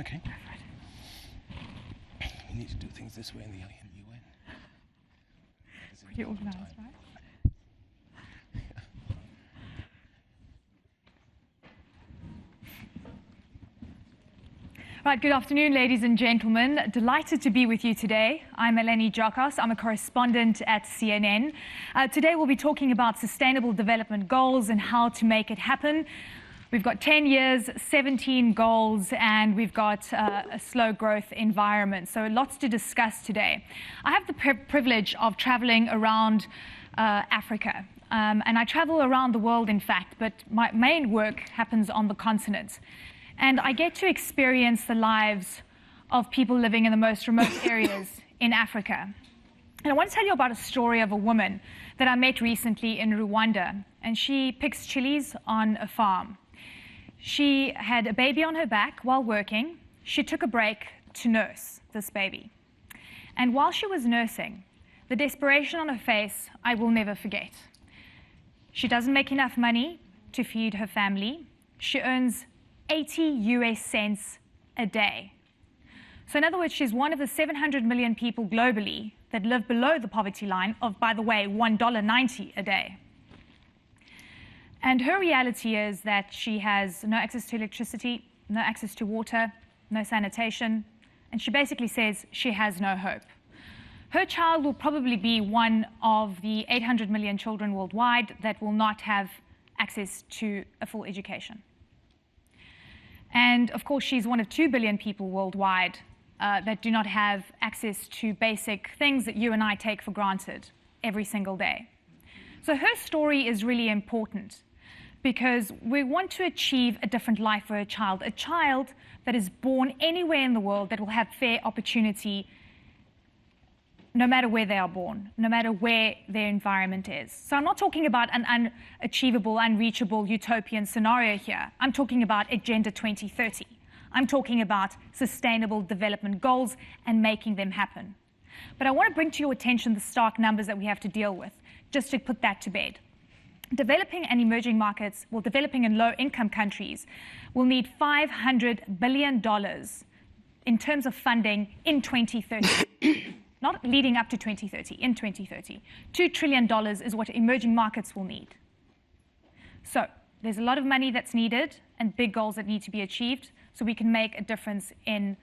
Okay. We need to do things this way in the UN. Pretty organized, right? Right, good afternoon, ladies and gentlemen. Delighted to be with you today. I'm Eleni Giakos. I'm a correspondent at CNN. Today we'll be talking about sustainable development goals and how to make it happen. We've got 10 years, 17 goals, and we've got a slow growth environment. So lots to discuss today. I have the privilege of traveling around Africa. And I travel around the world, in fact, but my main work happens on the continent. And I get to experience the lives of people living in the most remote areas in Africa. And I want to tell you about a story of a woman that I met recently in Rwanda. And she picks chilies on a farm. She had a baby on her back while working. She took a break to nurse this baby. And while she was nursing, the desperation on her face, I will never forget. She doesn't make enough money to feed her family. She earns 80 US cents a day. So in other words, she's one of the 700 million people globally that live below the poverty line of, by the way, $1.90 a day. And her reality is that she has no access to electricity, no access to water, no sanitation, and she basically says she has no hope. Her child will probably be one of the 800 million children worldwide that will not have access to a full education. And of course, she's one of 2 billion people worldwide that do not have access to basic things that you and I take for granted every single day. So her story is really important because we want to achieve a different life for a child that is born anywhere in the world that will have fair opportunity no matter where they are born, no matter where their environment is. So I'm not talking about an unachievable, unreachable, utopian scenario here. I'm talking about Agenda 2030. I'm talking about sustainable development goals and making them happen. But I want to bring to your attention the stark numbers that we have to deal with, just to put that to bed. Developing and emerging markets, well, developing and low-income countries will need $500 billion in terms of funding in 2030. Not leading up to 2030, in 2030. $2 trillion is what emerging markets will need. So there's a lot of money that's needed and big goals that need to be achieved so we can make a difference in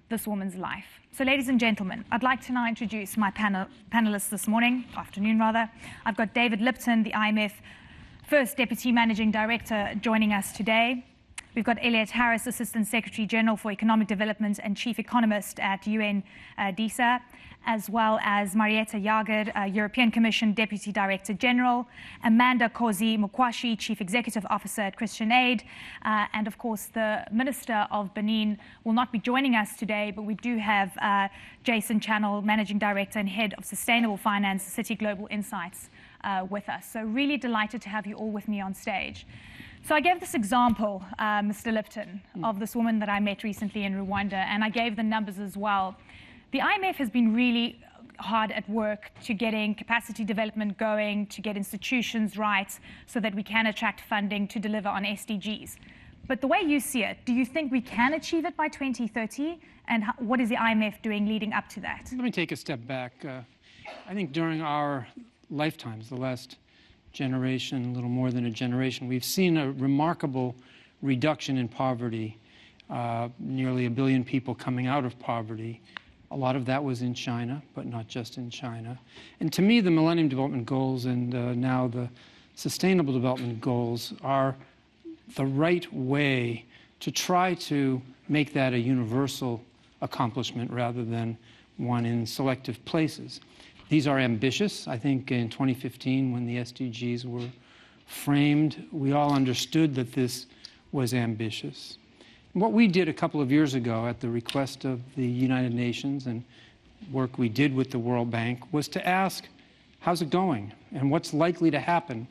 this woman's life. So ladies and gentlemen, I'd like to now introduce my panelists this morning, afternoon rather. I've got David Lipton, the IMF First Deputy Managing Director, joining us today. We've got Elliot Harris, Assistant Secretary General for Economic Development and Chief Economist at UNDESA, as well as Marietta Jager, European Commission Deputy Director General, Amanda Kosi Mukwashi, Chief Executive Officer at Christian Aid, and of course the Minister of Benin will not be joining us today, but we do have Jason Channel, Managing Director and Head of Sustainable Finance, City Global Insights, with us. So really delighted to have you all with me on stage. So I gave this example, Mr. Lipton, of this woman that I met recently in Rwanda, and I gave the numbers as well. The IMF has been really hard at work to getting capacity development going, to get institutions right, so that we can attract funding to deliver on SDGs. But the way you see it, do you think we can achieve it by 2030? And what is the IMF doing leading up to that? Let me take a step back. I think during our lifetimes, the last generation, a little more than a generation, we've seen a remarkable reduction in poverty, nearly 1 billion people coming out of poverty. A lot of that was in China, but not just in China. And to me, the Millennium Development Goals and now the Sustainable Development Goals are the right way to try to make that a universal accomplishment rather than one in selective places. These are ambitious. I think in 2015, when the SDGs were framed, we all understood that this was ambitious. What we did a couple of years ago at the request of the United Nations and work we did with the World Bank was to ask, how's it going and what's likely to happen?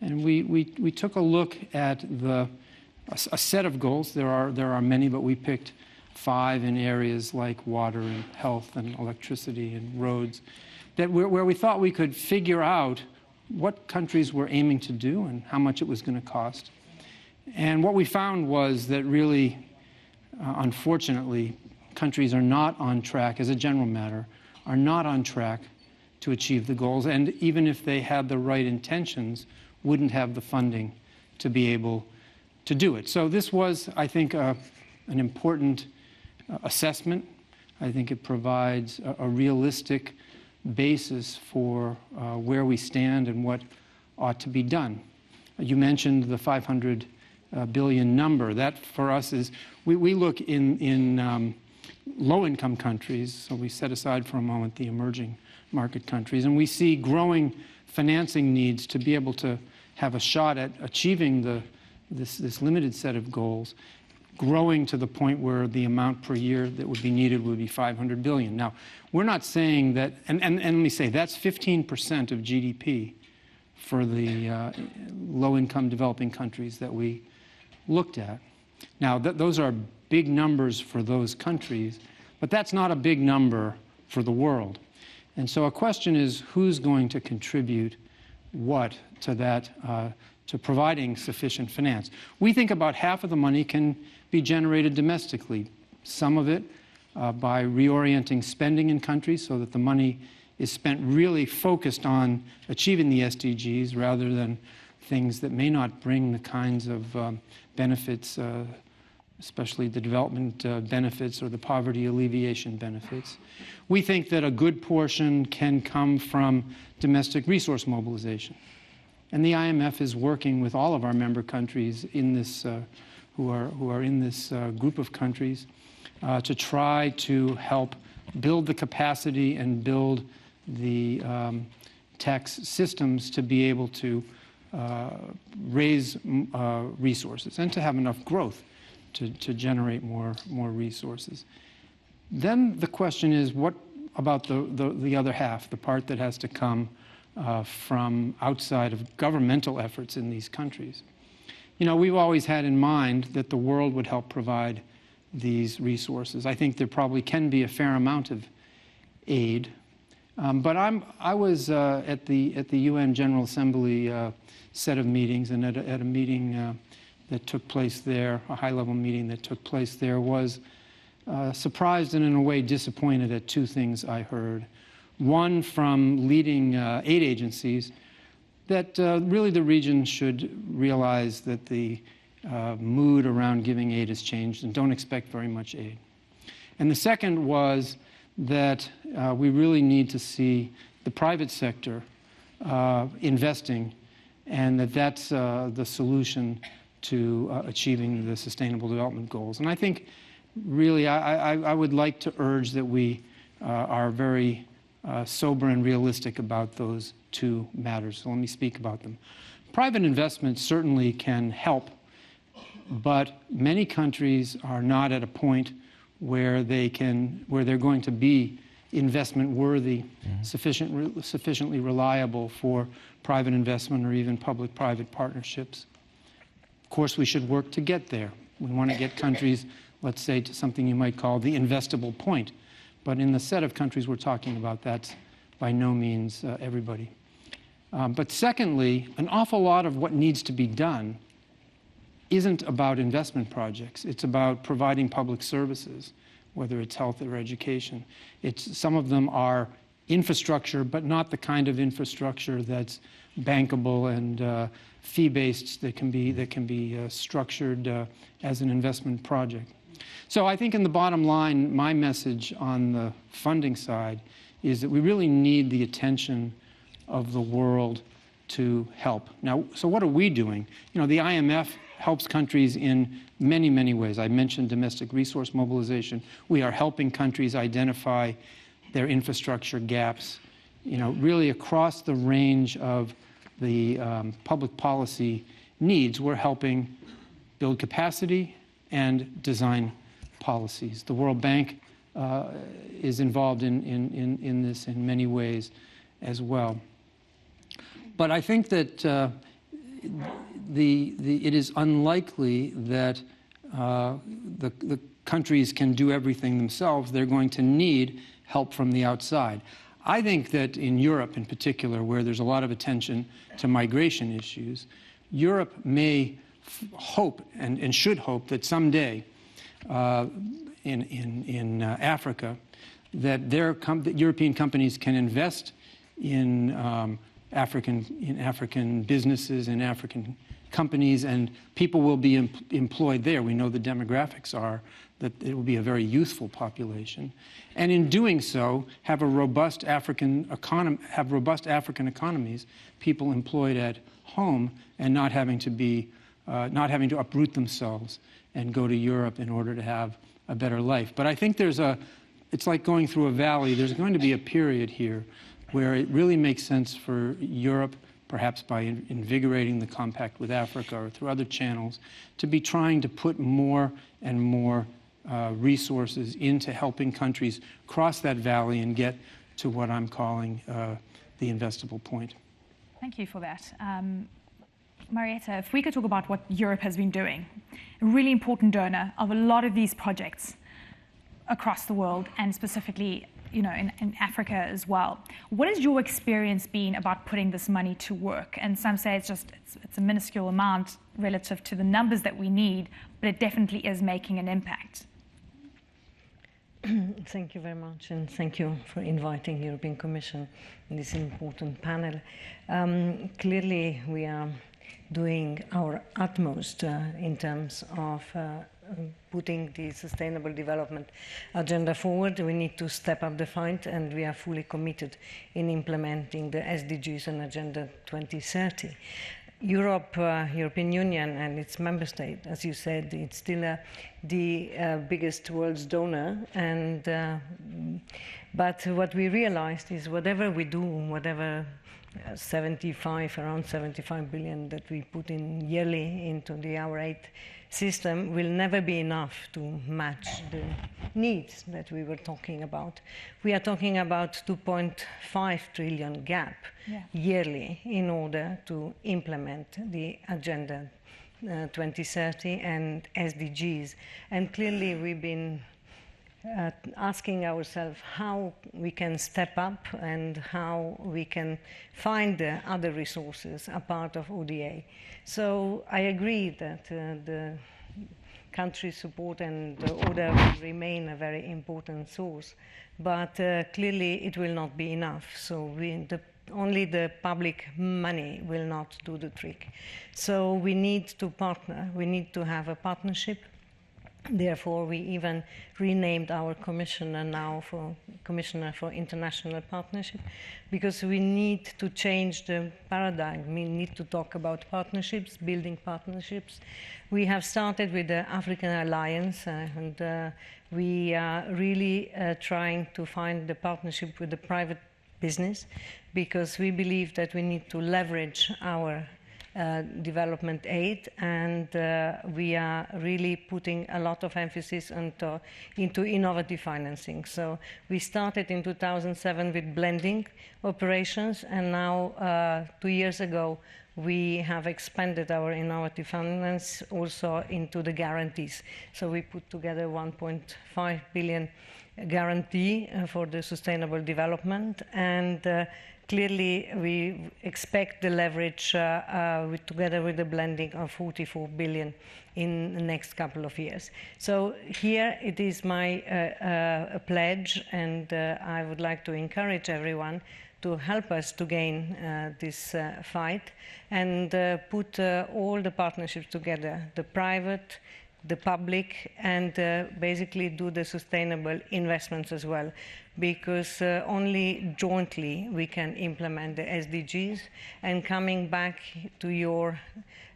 And we took a look at a set of goals. There are many, but we picked 5 in areas like water and health and electricity and roads, where we thought we could figure out what countries were aiming to do and how much it was going to cost. And what we found was that really unfortunately, countries are not on track, as a general matter, are not on track to achieve the goals, and even if they had the right intentions, wouldn't have the funding to be able to do it. So this was, I think, an important assessment. I think it provides a realistic basis for where we stand and what ought to be done. You mentioned the 500 billion number. That for us is, we look in low-income countries, so we set aside for a moment the emerging market countries, and we see growing financing needs to be able to have a shot at achieving this limited set of goals, growing to the point where the amount per year that would be needed would be 500 billion. Now, we're not saying that, and let me say, that's 15% of GDP for the low-income developing countries that we looked at. Now, those are big numbers for those countries, but that's not a big number for the world. And so a question is, who's going to contribute what to that, to providing sufficient finance? We think about half of the money can be generated domestically, some of it by reorienting spending in countries so that the money is spent really focused on achieving the SDGs rather than things that may not bring the kinds of benefits, especially the development benefits or the poverty alleviation benefits. We think that a good portion can come from domestic resource mobilization. And the IMF is working with all of our member countries in this, who are in this group of countries to try to help build the capacity and build the tax systems to be able to raise resources and to have enough growth to generate more resources. Then the question is, what about the other half, the part that has to come from outside of governmental efforts in these countries? You know, we've always had in mind that the world would help provide these resources. I think there probably can be a fair amount of aid. But I was at the UN General Assembly set of meetings, and at a meeting that took place there, a high-level meeting that took place there, was surprised and in a way disappointed at two things I heard. One, from leading aid agencies, that really the region should realize that the mood around giving aid has changed and don't expect very much aid. And the second was that we really need to see the private sector investing, and that's the solution to achieving the Sustainable Development Goals. And I think really I would like to urge that we are very sober and realistic about those two matters. So let me speak about them. Private investment certainly can help, but many countries are not at a point where they're going to be investment worthy, sufficiently reliable for private investment or even public-private partnerships. Of course, we should work to get there. We want to get countries, let's say, to something you might call the investable point. But in the set of countries we're talking about, that's by no means everybody. But secondly, an awful lot of what needs to be done isn't about investment projects. It's about providing public services, whether it's health or education. Some of them are infrastructure, but not the kind of infrastructure that's bankable and fee-based that can be structured as an investment project. So I think in the bottom line, my message on the funding side is that we really need the attention of the world to help. Now, so what are we doing? You know, the IMF helps countries in many, many ways. I mentioned domestic resource mobilization. We are helping countries identify their infrastructure gaps, you know, really across the range of the public policy needs. We're helping build capacity and design policies. The World Bank is involved in this in many ways as well. But I think that it is unlikely that the countries can do everything themselves. They're going to need help from the outside. I think that in Europe in particular, where there's a lot of attention to migration issues, Europe may hope and should hope that someday in Africa, that European companies can invest in African businesses, in African companies, and people will be employed there. We know the demographics are that it will be a very youthful population, and in doing so, have a robust African economies, people employed at home, and not having to uproot themselves and go to Europe in order to have a better life. But I think it's like going through a valley. There's going to be a period here where it really makes sense for Europe, perhaps by invigorating the compact with Africa or through other channels, to be trying to put more and more resources into helping countries cross that valley and get to what I'm calling the investable point. Thank you for that. Marietta, if we could talk about what Europe has been doing, a really important donor of a lot of these projects across the world, and specifically, in Africa as well. What has your experience been about putting this money to work? And some say it's a minuscule amount relative to the numbers that we need, but it definitely is making an impact. Thank you very much, and thank you for inviting the European Commission in this important panel. Clearly, we are doing our utmost in terms of putting the Sustainable Development Agenda forward. We need to step up the fight, and we are fully committed in implementing the SDGs and Agenda 2030. European Union and its member state, as you said, it's still the biggest world's donor. But what we realized is whatever we do, whatever around 75 billion that we put in yearly into the Our Aid system will never be enough to match the needs that we were talking about. We are talking about 2.5 trillion gap yearly in order to implement the Agenda 2030 and SDGs. And clearly we've been asking ourselves how we can step up and how we can find the other resources a part of ODA. So I agree that the country support and the ODA will remain a very important source, but clearly it will not be enough. So only the public money will not do the trick. So we need to partner. We need to have a partnership. Therefore, we even renamed our commissioner now for Commissioner for International Partnership, because we need to change the paradigm. We need to talk about partnerships, building partnerships. We have started with the African Alliance, and we are really trying to find the partnership with the private business, because we believe that we need to leverage our development aid, and we are really putting a lot of emphasis into innovative financing. So we started in 2007 with blending operations, and now 2 years ago we have expanded our innovative finance also into the guarantees. So we put together 1.5 billion guarantee for the sustainable development, and clearly, we expect the leverage together with the blending of 44 billion in the next couple of years. So here it is my pledge, and I would like to encourage everyone to help us to gain this fight and put all the partnerships together, the private, the public, and basically do the sustainable investments as well, because only jointly we can implement the SDGs. And coming back to your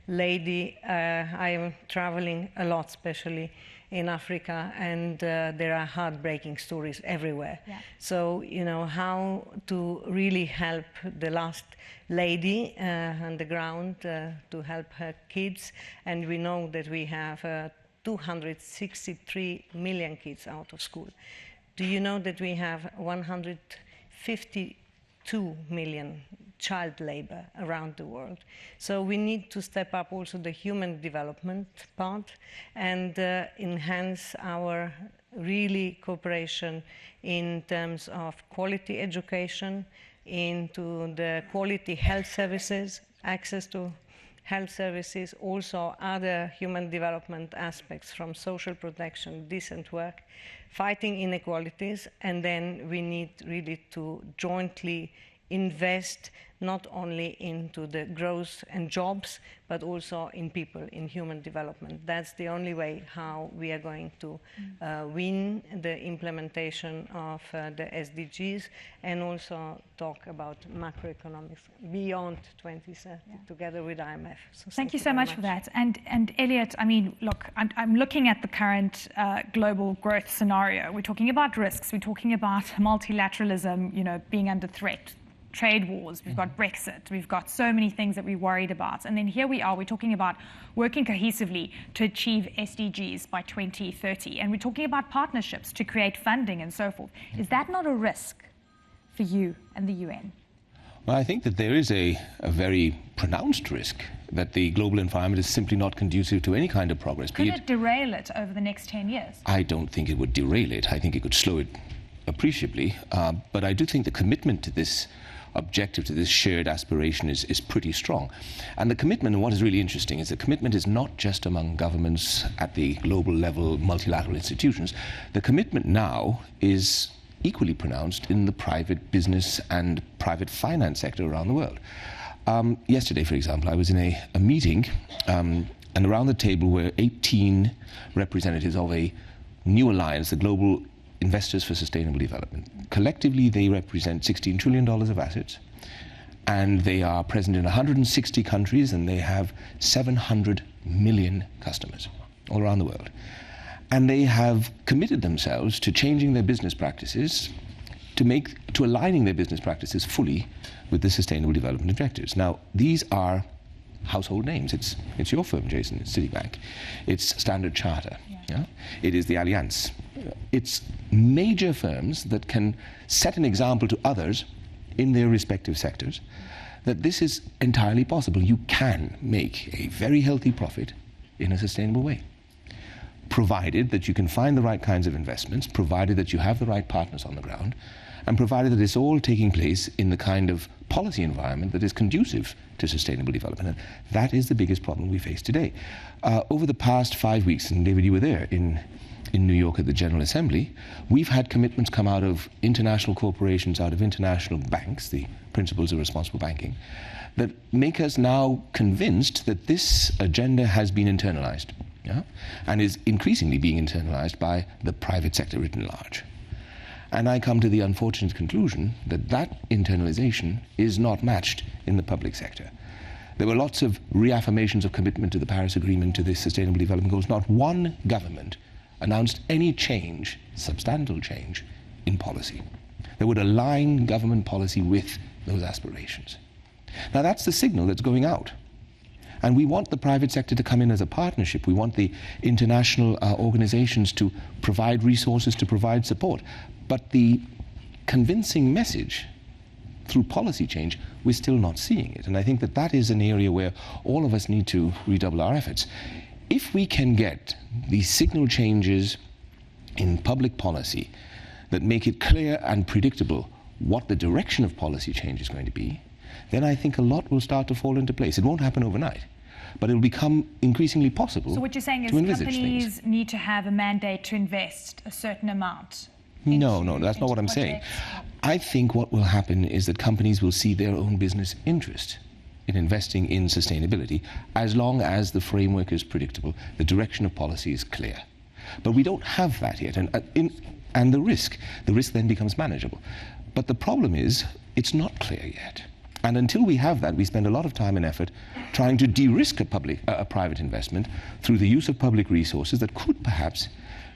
lady, I am traveling a lot, especially in Africa, and there are heartbreaking stories everywhere. Yeah. So, how to really help the last lady on the ground to help her kids. And we know that we have 263 million kids out of school. Do you know that we have 152 million child labor around the world? So we need to step up also the human development part and enhance our really cooperation in terms of quality education, into the quality health services, access to health services, also other human development aspects from social protection, decent work, fighting inequalities, and then we need really to jointly invest not only into the growth and jobs, but also in people, in human development. That's the only way how we are going to win the implementation of the SDGs, and also talk about macroeconomics beyond 2030 together with IMF. So thank you so much for that. And Elliot, I mean, look, I'm looking at the current global growth scenario. We're talking about risks. We're talking about multilateralism, you know, being under threat. Trade wars, we've got Brexit, we've got so many things that we're worried about. And then here we are, we're talking about working cohesively to achieve SDGs by 2030. And we're talking about partnerships to create funding and so forth. Is that not a risk for you and the UN? Well, I think that there is a very pronounced risk that the global environment is simply not conducive to any kind of progress. Could it derail it over the next 10 years? I don't think it would derail it. I think it could slow it appreciably. But I do think the commitment to this objective, to this shared aspiration, is pretty strong. And the commitment, and what is really interesting, is the commitment is not just among governments at the global level, multilateral institutions. The commitment now is equally pronounced in the private business and private finance sector around the world. Yesterday, for example, I was in a meeting, and around the table were 18 representatives of a new alliance, the Global Investors for Sustainable Development. Collectively, they represent $16 trillion of assets, and they are present in 160 countries, and they have 700 million customers all around the world. And they have committed themselves to changing their business practices, to aligning their business practices fully with the Sustainable Development Objectives. Now, these are household names. It's your firm, Jason. It's Citibank. It's Standard Chartered. Yeah? It is the Allianz. It's major firms that can set an example to others in their respective sectors that this is entirely possible. You can make a very healthy profit in a sustainable way, provided that you can find the right kinds of investments, provided that you have the right partners on the ground, and provided that it's all taking place in the kind of policy environment that is conducive to sustainable development. And that is the biggest problem we face today. Over the past 5 weeks, and David, you were there in New York at the General Assembly, we've had commitments come out of international corporations, out of international banks, the principles of responsible banking, that make us now convinced that this agenda has been internalized, and is increasingly being internalized by the private sector written large. And I come to the unfortunate conclusion that that internalization is not matched in the public sector. There were lots of reaffirmations of commitment to the Paris Agreement, to the Sustainable Development Goals. Not one government announced any change, substantial change, in policy that would align government policy with those aspirations. Now that's the signal that's going out. And we want the private sector to come in as a partnership. We want the international organizations to provide resources, to provide support. But the convincing message through policy change, we're still not seeing it. And I think that that is an area where all of us need to redouble our efforts. If we can get these signal changes in public policy that make it clear and predictable what the direction of policy change is going to be, then I think a lot will start to fall into place. It won't happen overnight, but it will become increasingly possible. So what you're saying is companies need to have a mandate to invest a certain amount? No, that's not what I'm saying. I think what will happen is that companies will see their own business interest in investing in sustainability as long as the framework is predictable, the direction of policy is clear. But we don't have that yet, and the risk then becomes manageable. But the problem is, it's not clear yet. And until we have that, we spend a lot of time and effort trying to de-risk a private investment through the use of public resources that could perhaps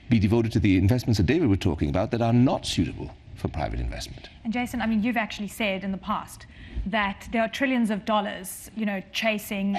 be devoted to the investments that David was talking about that are not suitable for private investment. And Jason, I mean, you've actually said in the past that there are trillions of dollars, chasing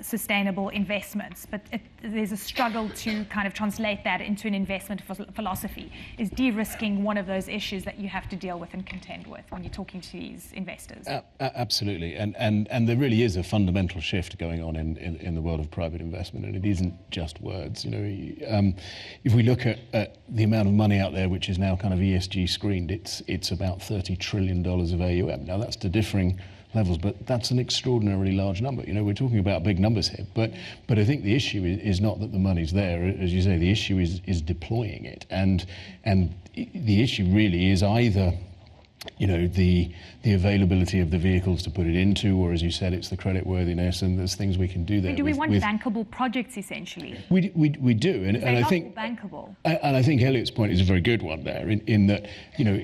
sustainable investments, but there's a struggle to kind of translate that into an investment philosophy. Is de-risking one of those issues that you have to deal with and contend with when you're talking to these investors? Absolutely, and there really is a fundamental shift going on in the world of private investment, and it isn't just words. If we look at the amount of money out there which is now kind of ESG screened, it's about $30 trillion of AUM. Now that's to differing levels, but that's an extraordinarily large number. You know, we're talking about big numbers here, but I think the issue is not that the money's there, as you say. The issue is deploying it, and the issue really is either, you know, the availability of the vehicles to put it into, or as you said, it's the creditworthiness, and there's things we can do there. Do we want bankable projects, essentially? We do, and I think bankable. And I think Elliot's point is a very good one there, in that, you know,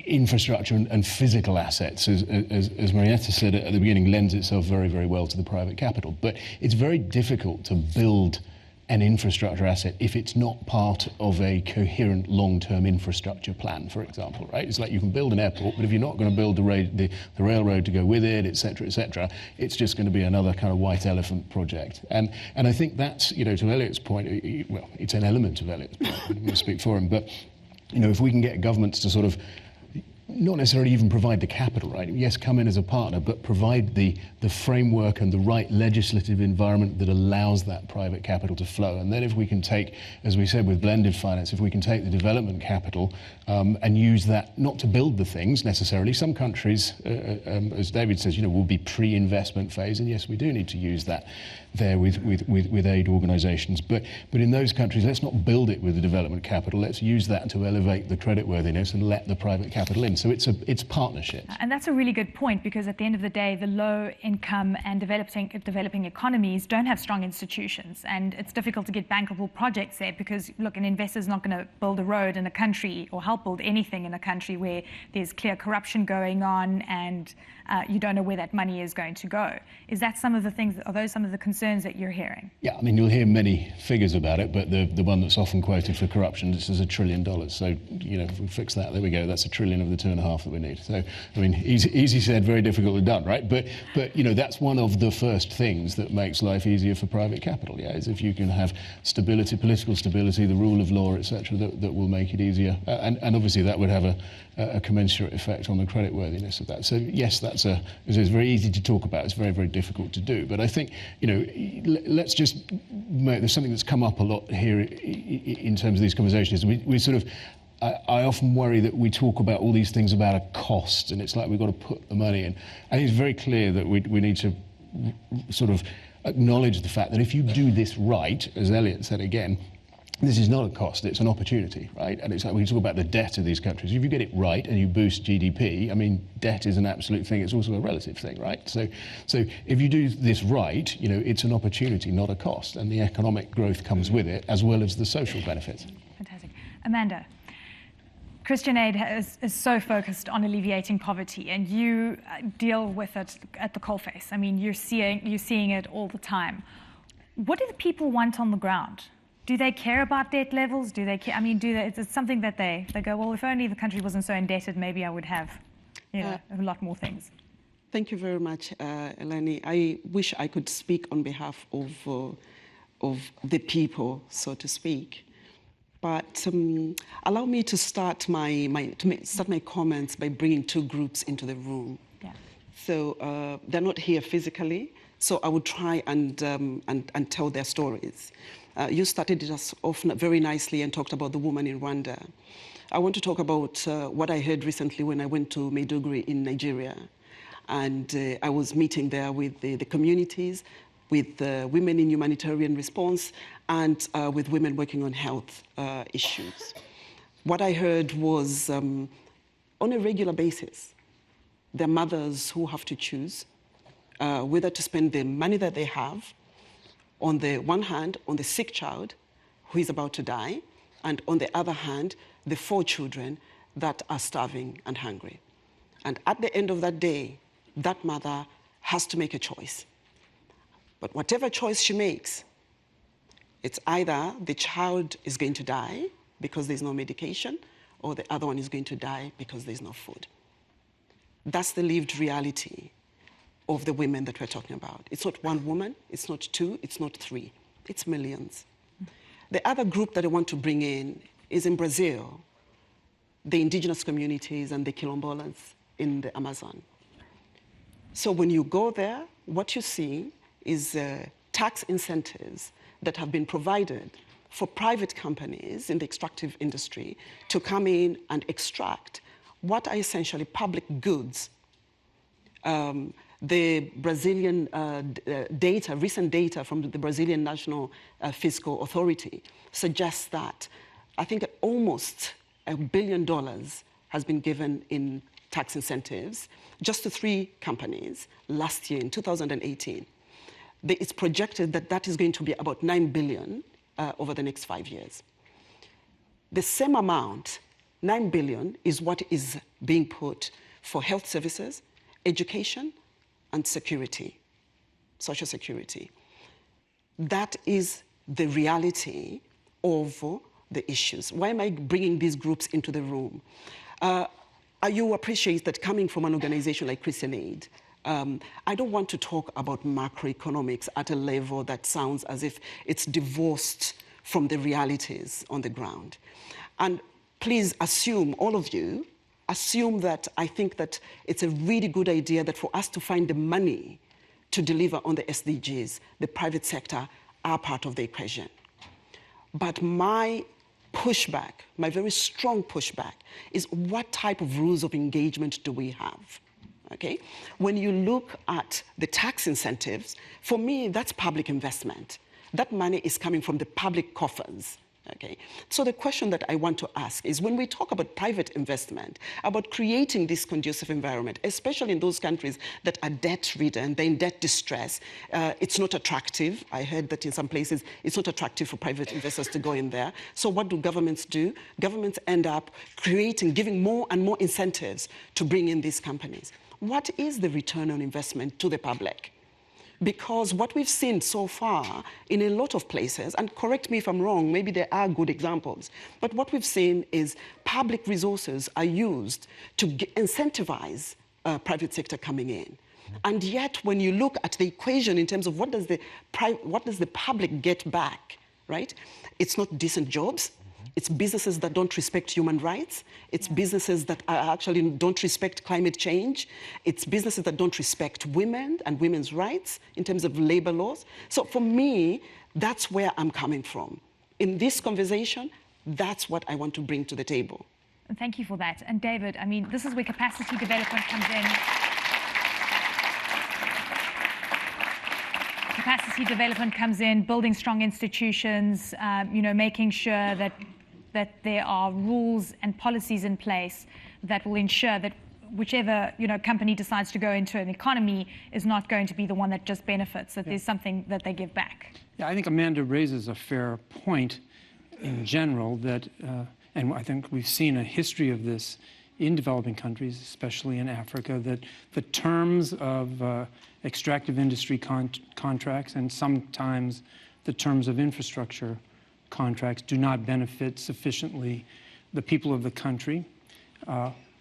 infrastructure and physical assets, as Marietta said at the beginning, lends itself very, very well to the private capital. But it's very difficult to build an infrastructure asset if it's not part of a coherent long-term infrastructure plan, for example, right? It's like you can build an airport, but if you're not going to build the railroad to go with it, et cetera, it's just going to be another kind of white elephant project. And I think that's, you know, to Elliot's point, well, it's an element of Elliot's point, I'm going to speak for him, but, you know, if we can get governments to sort of not necessarily even provide the capital, right? Yes, come in as a partner, but provide the framework and the right legislative environment that allows that private capital to flow. And then if we can take, as we said with blended finance, if we can take the development capital and use that not to build the things necessarily. Some countries, as David says, you know, will be pre-investment phase, and yes, we do need to use that there with aid organisations. But in those countries, let's not build it with the development capital. Let's use that to elevate the creditworthiness and let the private capital in. So it's partnerships. And that's a really good point, because at the end of the day, the low-income and developing economies don't have strong institutions, and it's difficult to get bankable projects there because, look, an investor's not going to build a road in a country or help build anything in a country where there's clear corruption going on and you don't know where that money is going to go. Is that some of the things, are those some of the concerns that you're hearing? Yeah, I mean, you'll hear many figures about it, but the one that's often quoted for corruption is $1 trillion. So, you know, if we fix that, there we go. That's $1 trillion of the 2.5 that we need. So, I mean, easy said, very difficult done, right? But you know, that's one of the first things that makes life easier for private capital, yeah, is if you can have stability, political stability, the rule of law, etc., that will make it easier. And obviously that would have a commensurate effect on the creditworthiness of that. So yes, it's very easy to talk about. It's very, very difficult to do. But I think, you know, let's just there's something that's come up a lot here in terms of these conversations. We sort of, I often worry that we talk about all these things about a cost, and it's like we've got to put the money in. I think it's very clear that we need to sort of acknowledge the fact that if you do this right, as Elliot said again, this is not a cost, it's an opportunity, right? And it's like we talk about the debt of these countries. If you get it right and you boost GDP, I mean, debt is an absolute thing, it's also a relative thing, right? So if you do this right, you know, it's an opportunity, not a cost, and the economic growth comes with it, as well as the social benefits. Fantastic. Amanda, Christian Aid is so focused on alleviating poverty, and you deal with it at the coalface. I mean, you're seeing it all the time. What do the people want on the ground? Do they care about debt levels? Do they care? I mean, is it something that they go, well, if only the country wasn't so indebted, maybe I would have, you know, a lot more things. Thank you very much, Eleni. I wish I could speak on behalf of the people, so to speak. But allow me to start my comments by bringing two groups into the room. Yeah. So they're not here physically, so I would try and tell their stories. You started us off very nicely and talked about the woman in Rwanda. I want to talk about what I heard recently when I went to Maiduguri in Nigeria. And I was meeting there with the communities, with women in humanitarian response, and with women working on health issues. What I heard was, on a regular basis, there are mothers who have to choose whether to spend the money that they have, on the one hand, on the sick child who is about to die, and on the other hand, the 4 children that are starving and hungry. And at the end of that day, that mother has to make a choice. But whatever choice she makes, it's either the child is going to die because there's no medication, or the other one is going to die because there's no food. That's the lived reality of the women that we're talking about. It's not one woman, it's not 2, it's not 3, it's millions. The other group that I want to bring in is in Brazil, the indigenous communities and the quilombolas in the Amazon. So when you go there, what you see is tax incentives that have been provided for private companies in the extractive industry to come in and extract what are essentially public goods The Brazilian recent data from the Brazilian National Fiscal Authority suggests that I think almost $1 billion has been given in tax incentives just to 3 companies last year in 2018. It's projected that that is going to be about $9 billion over the next 5 years. The same amount, $9 billion, is what is being put for health services, education, and security, social security. That is the reality of the issues. Why am I bringing these groups into the room? You appreciate that coming from an organization like Christian Aid, I don't want to talk about macroeconomics at a level that sounds as if it's divorced from the realities on the ground. And please assume, all of you, assume that I think that it's a really good idea that for us to find the money to deliver on the SDGs, the private sector are part of the equation. But my pushback, my very strong pushback, is what type of rules of engagement do we have? Okay? When you look at the tax incentives, for me, that's public investment. That money is coming from the public coffers. Okay. So the question that I want to ask is, when we talk about private investment, about creating this conducive environment, especially in those countries that are debt-ridden, they're in debt distress, it's not attractive. I heard that in some places it's not attractive for private investors to go in there. So what do governments do? Governments end up giving more and more incentives to bring in these companies. What is the return on investment to the public? Because what we've seen so far in a lot of places, and correct me if I'm wrong, maybe there are good examples, but what we've seen is public resources are used to incentivize private sector coming in. And yet, when you look at the equation in terms of what does the public get back, right? It's not decent jobs. It's businesses that don't respect human rights. It's businesses that actually don't respect climate change. It's businesses that don't respect women and women's rights in terms of labor laws. So for me, that's where I'm coming from. In this conversation, that's what I want to bring to the table. Thank you for that. And David, I mean, this is where capacity development comes in. Capacity development comes in, building strong institutions, making sure that there are rules and policies in place that will ensure that whichever company decides to go into an economy is not going to be the one that just benefits, that there's something that they give back. Yeah, I think Amanda raises a fair point in general that, and I think we've seen a history of this in developing countries, especially in Africa, that the terms of extractive industry contracts and sometimes the terms of infrastructure contracts do not benefit sufficiently the people of the country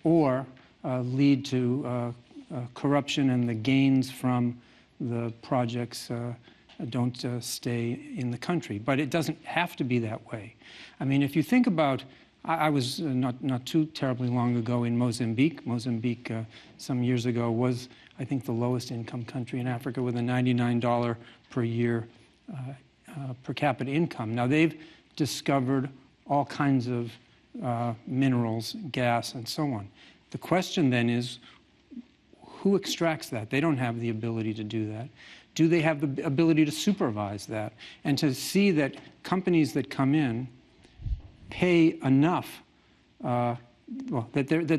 or lead to corruption, and the gains from the projects don't stay in the country. But it doesn't have to be that way. I mean, if you think about, I was not too terribly long ago in Mozambique. Mozambique some years ago was, I think, the lowest income country in Africa with a $99 per year per capita income. Now, they've discovered all kinds of minerals, gas, and so on. The question then is, who extracts that? They don't have the ability to do that. Do they have the ability to supervise that? And to see that companies that come in pay enough, that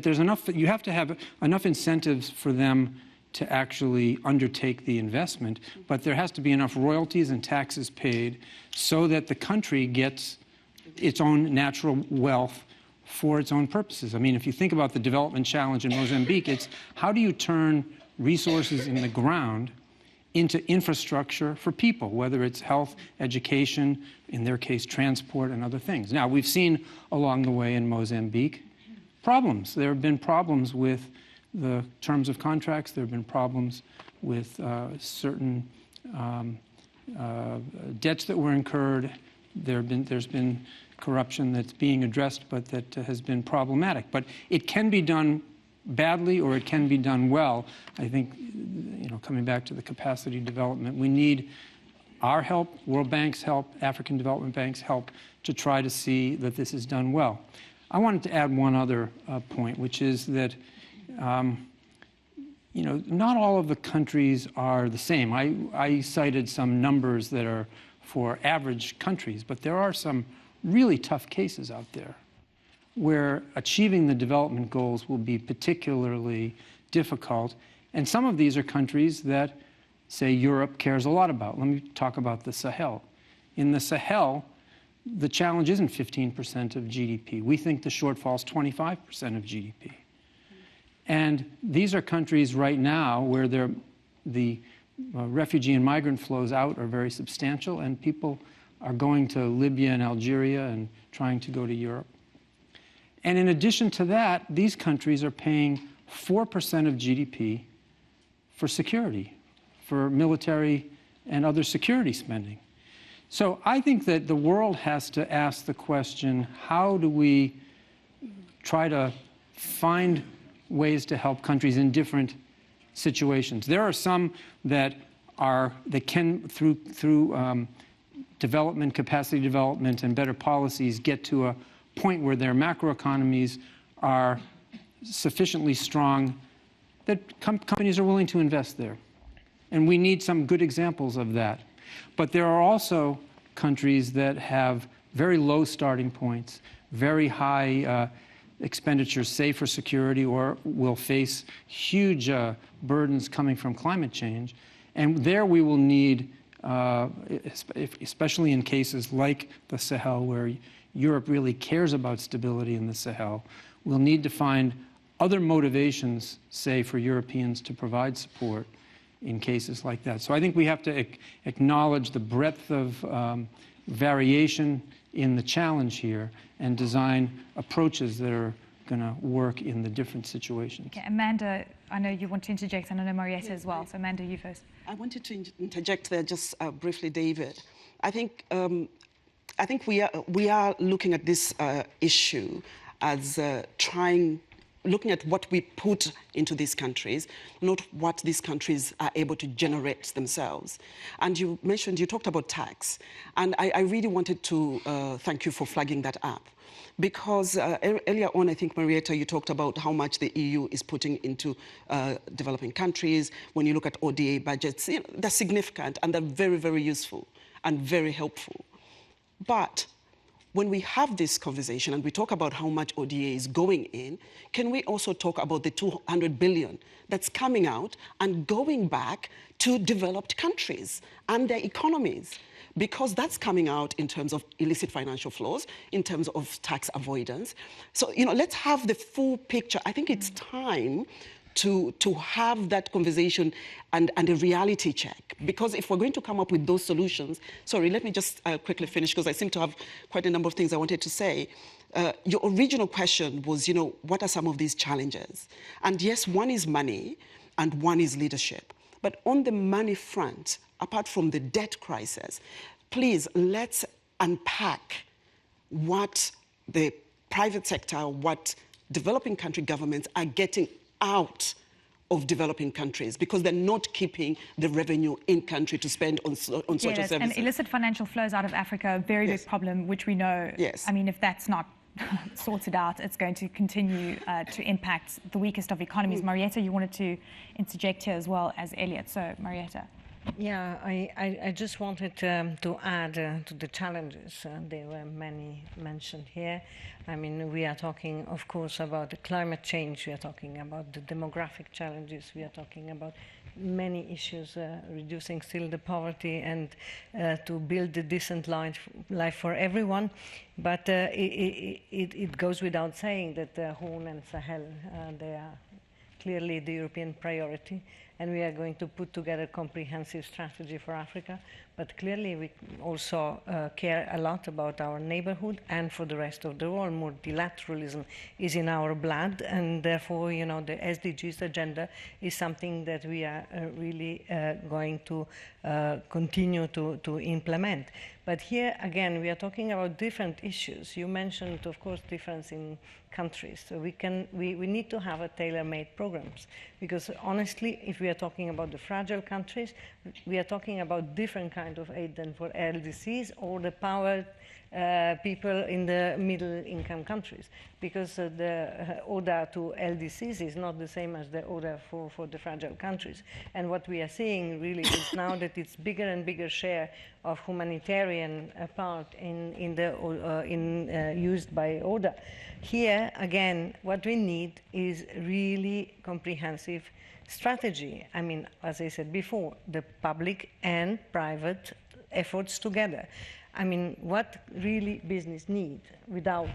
there's enough, that you have to have enough incentives for them to actually undertake the investment, but there has to be enough royalties and taxes paid so that the country gets its own natural wealth for its own purposes. I mean, if you think about the development challenge in Mozambique, it's how do you turn resources in the ground into infrastructure for people, whether it's health, education, in their case, transport, and other things. Now, we've seen along the way in Mozambique problems. There have been problems with the terms of contracts. There have been problems with certain debts that were incurred. There's been corruption that's being addressed, but that has been problematic. But it can be done badly or it can be done well. I think, coming back to the capacity development, we need our help, World Bank's help, African Development Bank's help to try to see that this is done well. I wanted to add one other point, which is that not all of the countries are the same. I cited some numbers that are for average countries, but there are some really tough cases out there where achieving the development goals will be particularly difficult. And some of these are countries that, say, Europe cares a lot about. Let me talk about the Sahel. In the Sahel, the challenge isn't 15% of GDP. We think the shortfall is 25% of GDP. And these are countries right now where the refugee and migrant flows out are very substantial, and people are going to Libya and Algeria and trying to go to Europe. And in addition to that, these countries are paying 4% of GDP for security, for military and other security spending. So I think that the world has to ask the question, how do we try to find ways to help countries in different situations? There are some that can, through development, capacity development, and better policies, get to a point where their macroeconomies are sufficiently strong that companies are willing to invest there. And we need some good examples of that. But there are also countries that have very low starting points, very high expenditures, say for security, or will face huge burdens coming from climate change. And there we will need, especially in cases like the Sahel, where Europe really cares about stability in the Sahel, we'll need to find other motivations, say, for Europeans to provide support in cases like that. So I think we have to acknowledge the breadth of variation in the challenge here and design approaches that are going to work in the different situations. Okay, Amanda, I know you want to interject, and I know Marietta as well. So Amanda, you first. I wanted to interject there just briefly, David. I think we are looking at this issue as looking at what we put into these countries, not what these countries are able to generate themselves. And you talked about tax. And I really wanted to thank you for flagging that up. Because earlier on, I think, Marietta, you talked about how much the EU is putting into developing countries. When you look at ODA budgets, they're significant and they're very, very useful and very helpful. But when we have this conversation and we talk about how much ODA is going in, can we also talk about the 200 billion that's coming out and going back to developed countries and their economies? Because that's coming out in terms of illicit financial flows, in terms of tax avoidance. So, let's have the full picture. I think it's time to have that conversation and a reality check. Because if we're going to come up with those solutions, sorry, let me just quickly finish, because I seem to have quite a number of things I wanted to say. Your original question was, what are some of these challenges? And yes, one is money and one is leadership. But on the money front, apart from the debt crisis, please, let's unpack what the private sector, what developing country governments are getting out of developing countries, because they're not keeping the revenue in country to spend on social services. And illicit financial flows out of Africa, a very big problem, which we know. Yes. I mean, if that's not sorted out, it's going to continue to impact the weakest of economies. Marietta, you wanted to interject here as well as Elliot. So, Marietta. Yeah, I just wanted to add to the challenges. There were many mentioned here. I mean, we are talking, of course, about the climate change. We are talking about the demographic challenges. We are talking about many issues, reducing still the poverty and to build a decent life for everyone. But it goes without saying that Horn and Sahel, they are clearly the European priority, and we are going to put together a comprehensive strategy for Africa. But clearly we also care a lot about our neighborhood and for the rest of the world. Multilateralism is in our blood, and therefore, the SDGs agenda is something that we are really going to continue to implement. But here, again, we are talking about different issues. You mentioned, of course, difference in countries. So we need to have a tailor-made programs, because honestly, if we are talking about the fragile countries, we are talking about different kind of aid than for LDCs or the power people in the middle income countries, because the ODA to LDCs is not the same as the ODA for the fragile countries. And what we are seeing really is now that it's bigger and bigger share of humanitarian part used by ODA. Here, again, what we need is really comprehensive strategy. I mean, as I said before, the public and private efforts together. I mean, what really business need without,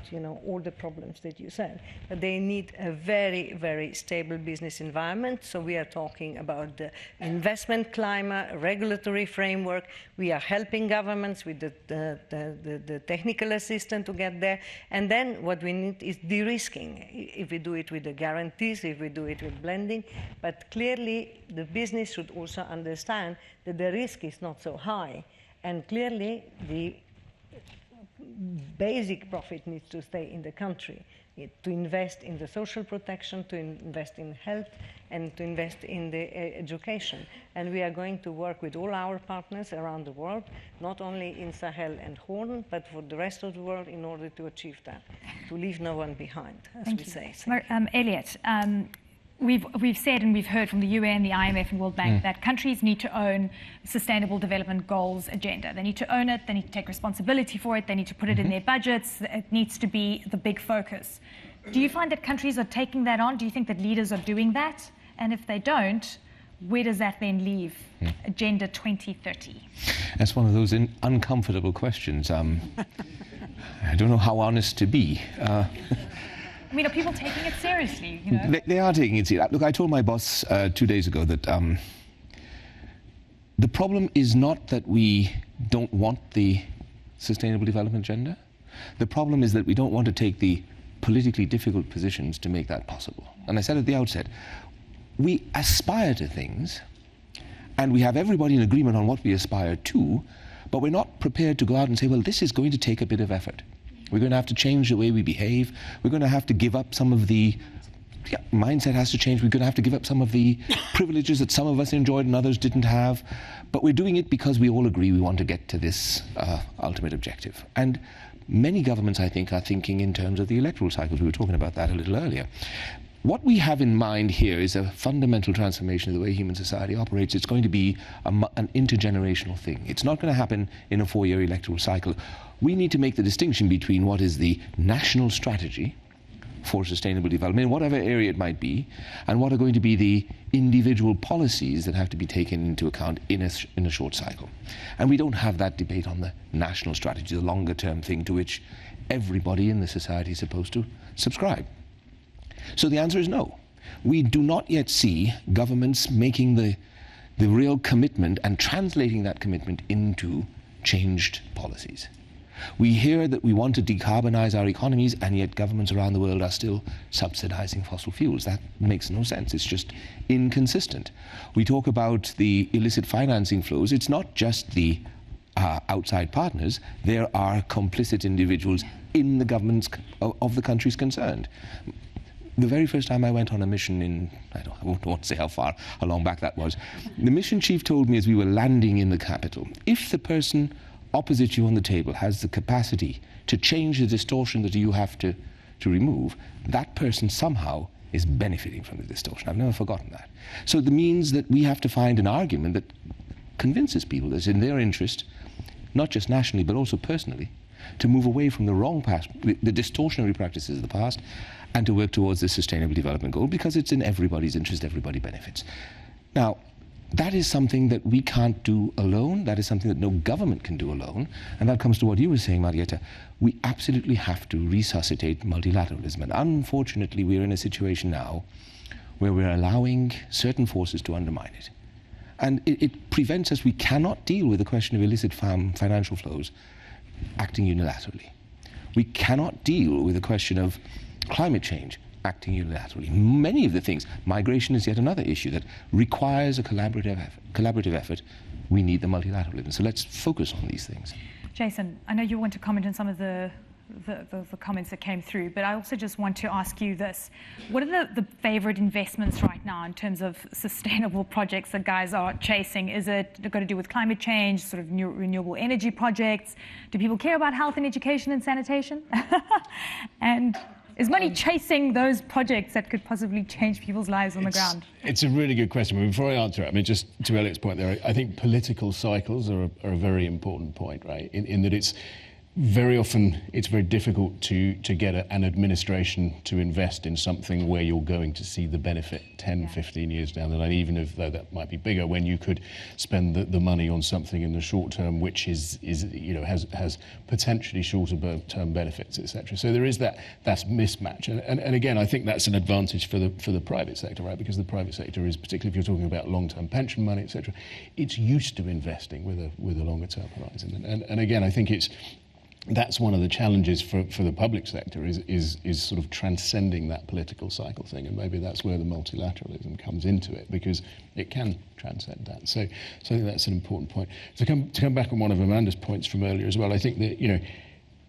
all the problems that you said? But they need a very, very stable business environment. So we are talking about the investment climate, regulatory framework. We are helping governments with the technical assistance to get there. And then what we need is de-risking. If we do it with the guarantees, if we do it with blending. But clearly, the business should also understand that the risk is not so high. And clearly, the basic profit needs to stay in the country, to invest in the social protection, to invest in health, and to invest in the education. And we are going to work with all our partners around the world, not only in Sahel and Horn, but for the rest of the world in order to achieve that, to leave no one behind, as we say. Elliot, we've said and we've heard from the UN, the IMF and World Bank that countries need to own Sustainable Development Goals agenda. They need to own it, they need to take responsibility for it, they need to put it in their budgets, it needs to be the big focus. Do you find that countries are taking that on? Do you think that leaders are doing that? And if they don't, where does that then leave Agenda 2030? That's one of those uncomfortable questions. I don't know how honest to be. I mean, are people taking it seriously? They are taking it seriously. Look, I told my boss 2 days ago that the problem is not that we don't want the Sustainable Development Agenda. The problem is that we don't want to take the politically difficult positions to make that possible. And I said at the outset, we aspire to things, and we have everybody in agreement on what we aspire to, but we're not prepared to go out and say, well, this is going to take a bit of effort. We're going to have to change the way we behave. We're going to have to give up some of the mindset has to change. We're going to have to give up some of the privileges that some of us enjoyed and others didn't have. But we're doing it because we all agree we want to get to this ultimate objective. And many governments, I think, are thinking in terms of the electoral cycles. We were talking about that a little earlier. What we have in mind here is a fundamental transformation of the way human society operates. It's going to be an intergenerational thing. It's not going to happen in a 4-year electoral cycle. We need to make the distinction between what is the national strategy for sustainable development, in whatever area it might be, and what are going to be the individual policies that have to be taken into account in a short cycle. And we don't have that debate on the national strategy, the longer-term thing to which everybody in the society is supposed to subscribe. So the answer is no. We do not yet see governments making the real commitment and translating that commitment into changed policies. We hear that we want to decarbonize our economies, and yet governments around the world are still subsidizing fossil fuels. That makes no sense. It's just inconsistent. We talk about the illicit financing flows. It's not just the outside partners. There are complicit individuals in the governments of the countries concerned. The very first time I went on a mission I won't want to say how long back that was, the mission chief told me as we were landing in the capital, if the person opposite you on the table has the capacity to change the distortion that you have to remove, that person somehow is benefiting from the distortion. I've never forgotten that. So it means that we have to find an argument that convinces people that it's in their interest, not just nationally but also personally, to move away from the wrong past, the distortionary practices of the past, and to work towards the Sustainable Development Goal, because it's in everybody's interest, everybody benefits. Now, that is something that we can't do alone. That is something that no government can do alone. And that comes to what you were saying, Marietta. We absolutely have to resuscitate multilateralism. And unfortunately, we're in a situation now where we're allowing certain forces to undermine it. And it prevents us. We cannot deal with the question of illicit financial flows acting unilaterally. We cannot deal with the question of climate change acting unilaterally. Many of the things, migration is yet another issue that requires a collaborative effort. We need the multilateralism. So let's focus on these things. Jason, I know you want to comment on some of the the comments that came through, but I also just want to ask you this. What are the favorite investments right now in terms of sustainable projects that guys are chasing? Is it got to do with climate change, sort of new renewable energy projects? Do people care about health and education and sanitation? And is money chasing those projects that could possibly change people's lives on the ground? It's a really good question. But before I answer it, I mean, just to Elliot's point there, I think political cycles are a very important point, right? In that it's very often it's very difficult to get an administration to invest in something where you're going to see the benefit 10, 15 years down the line, even if though that might be bigger, when you could spend the money on something in the short term which is has potentially shorter term benefits, etc. So there is that's mismatch, and again I think that's an advantage for the private sector, right? Because the private sector is, particularly if you're talking about long-term pension money, etc., it's used to investing with a longer term horizon, and again I think that's one of the challenges for the public sector is sort of transcending that political cycle thing, and maybe that's where the multilateralism comes into it, because it can transcend that. So I think that's an important point. To come back on one of Amanda's points from earlier as well, I think that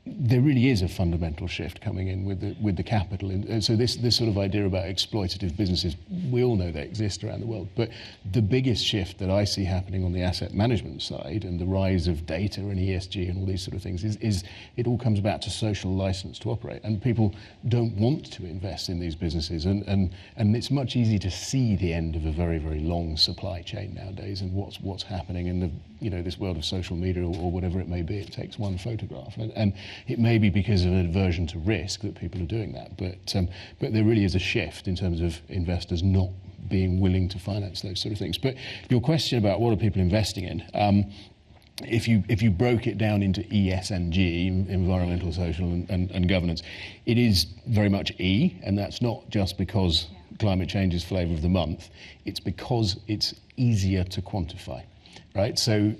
there really is a fundamental shift coming in with the capital, and so this sort of idea about exploitative businesses, we all know they exist around the world, but the biggest shift that I see happening on the asset management side and the rise of data and ESG and all these sort of things is it all comes back to social license to operate, and people don't want to invest in these businesses, and it's much easier to see the end of a very, very long supply chain nowadays, and what's happening in the this world of social media or whatever it may be. It takes one photograph, and it may be because of an aversion to risk that people are doing that, but there really is a shift in terms of investors not being willing to finance those sort of things. But your question about what are people investing in, if you broke it down into ESG, environmental, social and governance, it is very much E, and that's not just because climate change is flavour of the month, it's because it's easier to quantify. Right, so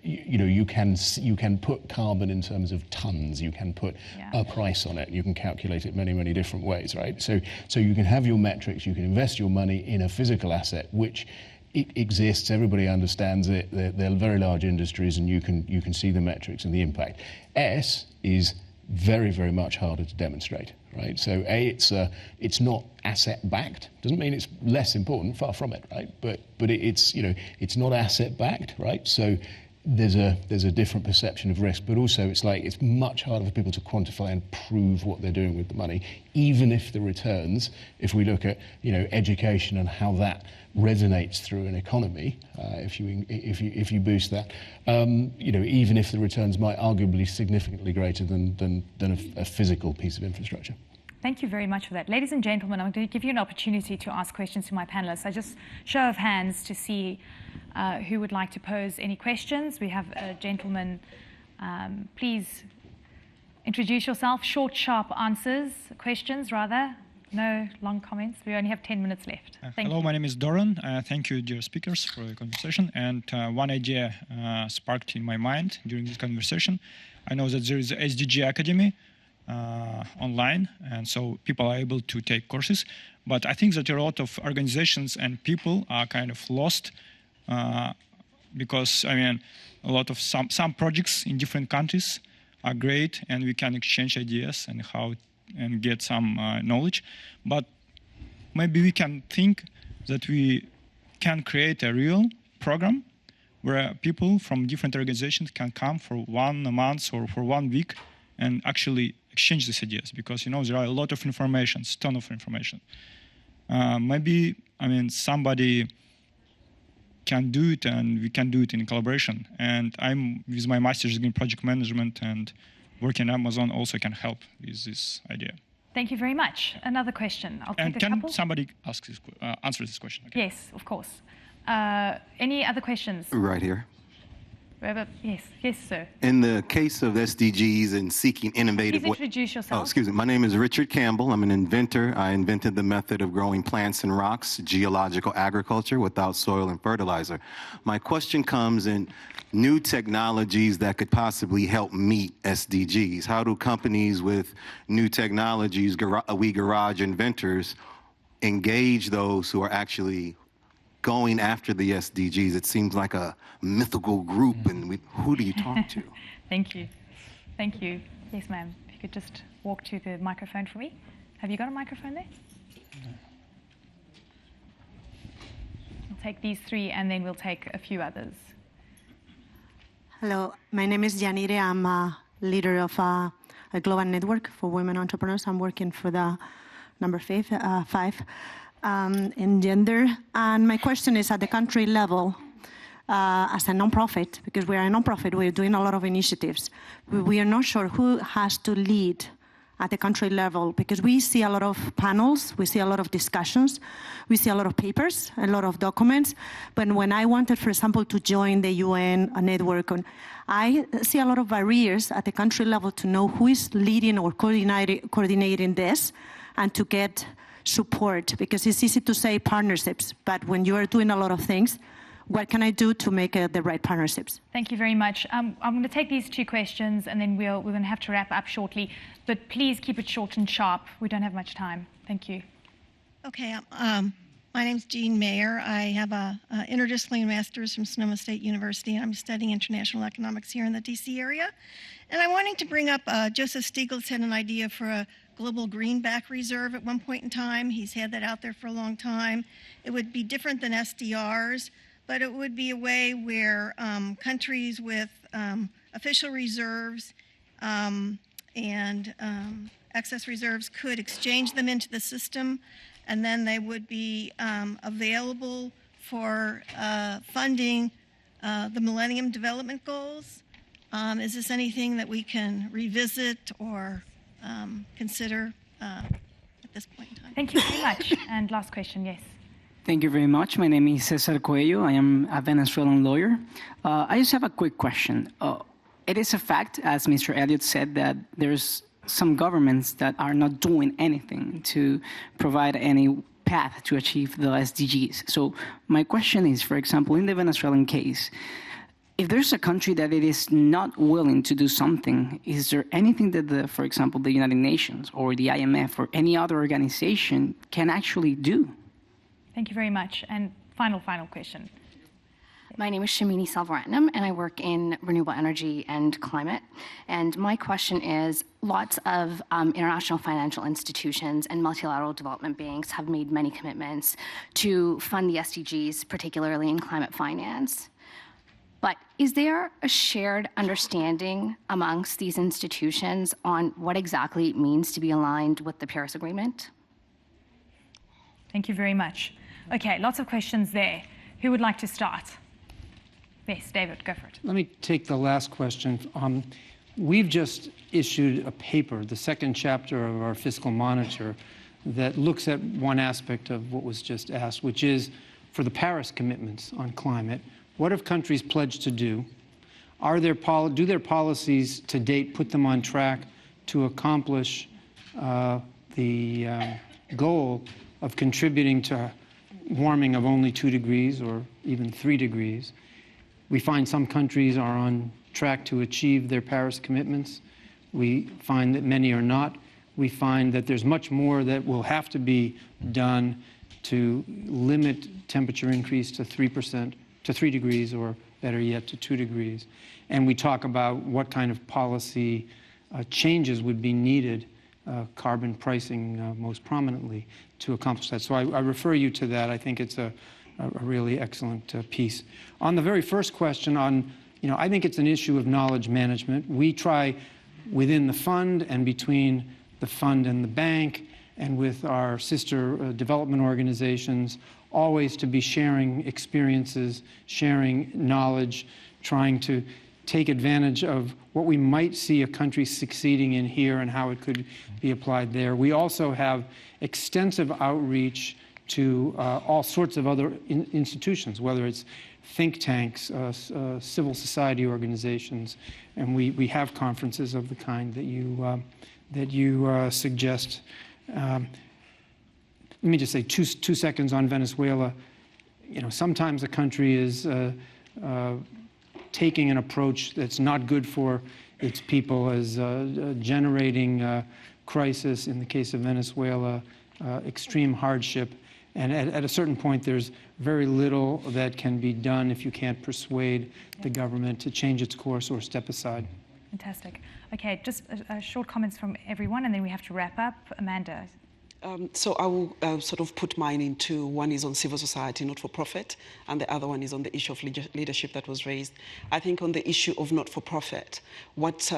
you can put carbon in terms of tons. You can put a price on it. You can calculate it many different ways. Right, so you can have your metrics. You can invest your money in a physical asset which it exists. Everybody understands it. They're very large industries, and you can see the metrics and the impact. S is very, very much harder to demonstrate, right? So it's not asset backed. Doesn't mean it's less important, far from it, right? But it's not asset backed, right? So there's a different perception of risk, but also it's much harder for people to quantify and prove what they're doing with the money, even if the returns, if we look at education and how that resonates through an economy, if you boost that, even if the returns might arguably be significantly greater than a physical piece of infrastructure. Thank you very much for that. Ladies and gentlemen, I'm going to give you an opportunity to ask questions to my panelists. I just show of hands to see who would like to pose any questions. We have a gentleman. Please introduce yourself. Short, sharp answers, questions rather. No long comments. We only have 10 minutes left. Hello, my name is Doran. Thank you, dear speakers, for the conversation. And one idea sparked in my mind during this conversation. I know that there is a SDG Academy online, and so people are able to take courses. But I think that a lot of organizations and people are kind of lost because, a lot of some projects in different countries are great, and we can exchange ideas and get some knowledge. But maybe we can think that we can create a real program where people from different organizations can come for 1 month or for 1 week and actually exchange these ideas, because there are a lot of information, a ton of information. Maybe somebody can do it, and we can do it in collaboration. And I'm with my master's degree in project management and working at Amazon also can help with this idea. Thank you very much. Another question. I'll take a couple. Can somebody answer this question? Okay. Yes, of course. Any other questions? Right here. Yes, sir. In the case of SDGs and seeking innovative... Please introduce yourself. Oh, excuse me. My name is Richard Campbell. I'm an inventor. I invented the method of growing plants and rocks, geological agriculture without soil and fertilizer. My question comes in new technologies that could possibly help meet SDGs. How do companies with new technologies, we garage inventors, engage those who are actually going after the SDGs? It seems like a mythical group, and who do you talk to? Thank you. Thank you. Yes, ma'am. If you could just walk to the microphone for me. Have you got a microphone there? No. We'll take these three, and then we'll take a few others. Hello, my name is Janire. I'm a leader of a global network for women entrepreneurs. I'm working for the number 5 in gender. And my question is at the country level, as a nonprofit, because we are a nonprofit, we're doing a lot of initiatives. We are not sure who has to lead at the country level, because we see a lot of panels, we see a lot of discussions, we see a lot of papers, a lot of documents. But when I wanted, for example, to join the UN network, I see a lot of barriers at the country level to know who is leading or coordinating this and to get support, because it's easy to say partnerships, but when you are doing a lot of things, what can I do to make the right partnerships? Thank you very much. I'm going to take these two questions, and then we're going to have to wrap up shortly. But please keep it short and sharp. We don't have much time. Thank you. Okay. My name's Jean Mayer. I have a interdisciplinary master's from Sonoma State University, and I'm studying international economics here in the D.C. area. And I'm wanting to bring up Joseph Stiglitz had an idea for a global greenback reserve at one point in time. He's had that out there for a long time. It would be different than SDRs, but it would be a way where countries with official reserves and excess reserves could exchange them into the system, and then they would be available for funding the Millennium Development Goals. Is this anything that we can revisit or consider at this point in time? Thank you very much. And last question, yes. Thank you very much. My name is Cesar Cuello. I am a Venezuelan lawyer. I just have a quick question. It is a fact, as Mr. Elliott said, that there's some governments that are not doing anything to provide any path to achieve the SDGs. So my question is, for example, in the Venezuelan case, if there's a country that it is not willing to do something, is there anything that, for example, the United Nations or the IMF or any other organization can actually do? Thank you very much. And final question. My name is Shamini Salvaratnam, and I work in renewable energy and climate. And my question is, lots of international financial institutions and multilateral development banks have made many commitments to fund the SDGs, particularly in climate finance. But is there a shared understanding amongst these institutions on what exactly it means to be aligned with the Paris Agreement? Thank you very much. Okay, lots of questions there. Who would like to start? Yes, David, go for it. Let me take the last question. We've just issued a paper, the second chapter of our fiscal monitor, that looks at one aspect of what was just asked, which is for the Paris commitments on climate. What have countries pledged to do? Do their policies to date put them on track to accomplish the goal of contributing to warming of only 2 degrees or even 3 degrees? We find some countries are on track to achieve their Paris commitments. We find that many are not. We find that there's much more that will have to be done to limit temperature increase to 3%, to 3 degrees, or better yet, to 2 degrees. And we talk about what kind of policy changes would be needed, carbon pricing most prominently, to accomplish that. So I refer you to that. I think it's a really excellent piece. On the very first question I think it's an issue of knowledge management. We try within the fund and between the fund and the bank and with our sister development organizations always to be sharing experiences, sharing knowledge, trying to take advantage of what we might see a country succeeding in here and how it could be applied there. We also have extensive outreach to all sorts of other institutions, whether it's think tanks, civil society organizations, and we have conferences of the kind that you suggest. Let me just say two seconds on Venezuela. Sometimes a country is taking an approach that's not good for its people, as generating crisis, in the case of Venezuela, extreme hardship. And at a certain point, there's very little that can be done if you can't persuade the government to change its course or step aside. Fantastic. Okay, just short comments from everyone, and then we have to wrap up. Amanda. So I will sort of put mine into, one is on civil society, not-for-profit, and the other one is on the issue of leadership that was raised. I think on the issue of not-for-profit, what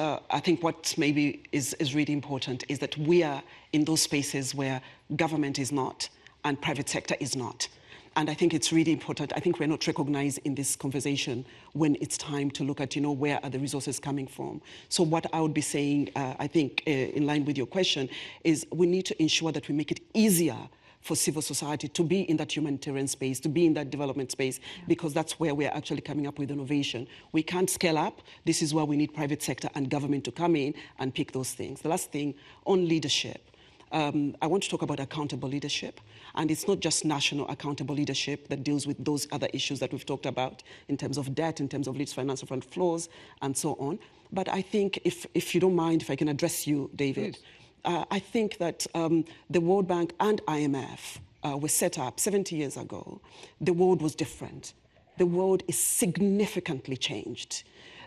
maybe is really important is that we are in those spaces where government is not and private sector is not. And I think it's really important. I think we're not recognized in this conversation when it's time to look at, where are the resources coming from. So what I would be saying, I think, in line with your question, is we need to ensure that we make it easier for civil society to be in that humanitarian space, to be in that development space, because that's where we're actually coming up with innovation. We can't scale up. This is where we need private sector and government to come in and pick those things. The last thing, on leadership. I want to talk about accountable leadership. And it's not just national accountable leadership that deals with those other issues that we've talked about in terms of debt, in terms of leads financial fund flows, and so on. But I think, if you don't mind, if I can address you, David, I think that the World Bank and IMF were set up 70 years ago. The world was different. The world is significantly changed.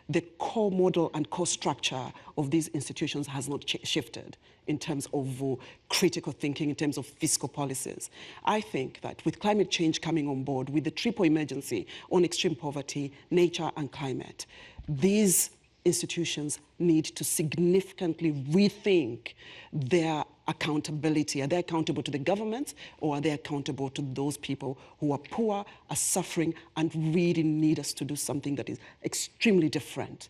The core model and core structure of these institutions has not shifted in terms of critical thinking, in terms of fiscal policies. I think that with climate change coming on board, with the triple emergency on extreme poverty, nature and climate, these institutions need to significantly rethink their accountability. Are they accountable to the government, or are they accountable to those people who are poor, are suffering, and really need us to do something that is extremely different?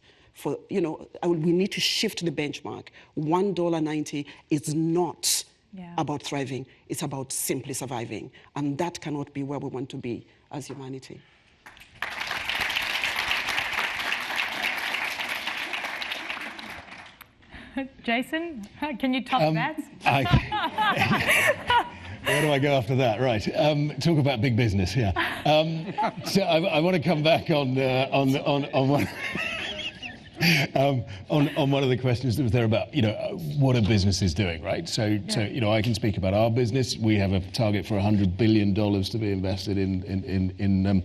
We need to shift the benchmark. $1.90 is not about thriving. It's about simply surviving. And that cannot be where we want to be as humanity. Jason, can you top that? Where do I go after that? Right. Talk about big business. Yeah. So I want to come back on one. On one of the questions that was there about, what are businesses doing, right? So I can speak about our business. We have a target for $100 billion to be invested in